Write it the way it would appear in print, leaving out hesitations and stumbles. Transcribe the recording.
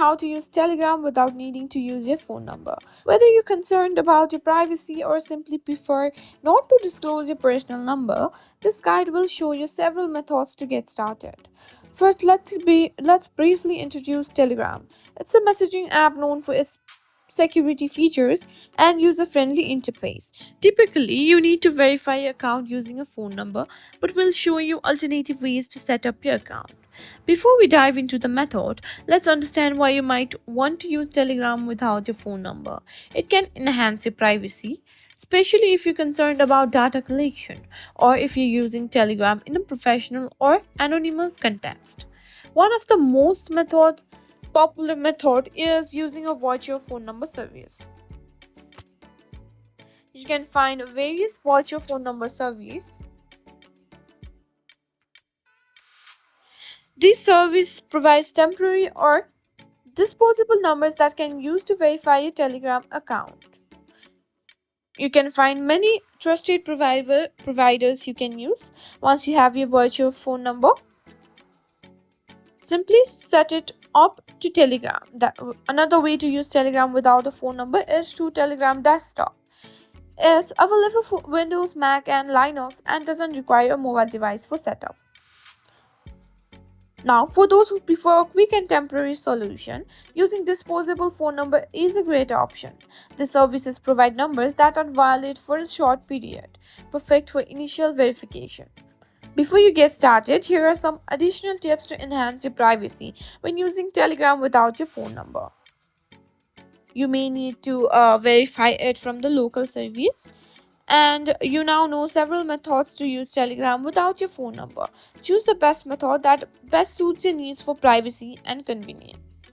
how to use Telegram without needing to use your phone number. Whether you're concerned about your privacy or simply prefer not to disclose your personal number, this guide will show you several methods to get started. First, let's briefly introduce Telegram. It's a messaging app known for its security features and user-friendly interface. Typically, you need to verify your account using a phone number, but we'll show you alternative ways to set up your account. Before we dive into the method, let's understand why you might want to use Telegram without your phone number. It can enhance your privacy, especially if you're concerned about data collection or if you're using Telegram in a professional or anonymous context. One of the most popular method is using a virtual phone number service. You can find various virtual phone number service. This service provides temporary or disposable numbers that can use to verify your Telegram account. You can find many trusted providers you can use. Once you have your virtual phone number, simply set it up to Telegram. Another way to use Telegram without a phone number is to Telegram desktop. It's available for Windows, Mac, and Linux and doesn't require a mobile device for setup. Now, for those who prefer a quick and temporary solution, using disposable phone number is a great option. The services provide numbers that are valid for a short period, perfect for initial verification. Before you get started, here are some additional tips to enhance your privacy when using Telegram without your phone number. You may need to verify it from the local service, and you now know several methods to use Telegram without your phone number. Choose the best method that best suits your needs for privacy and convenience.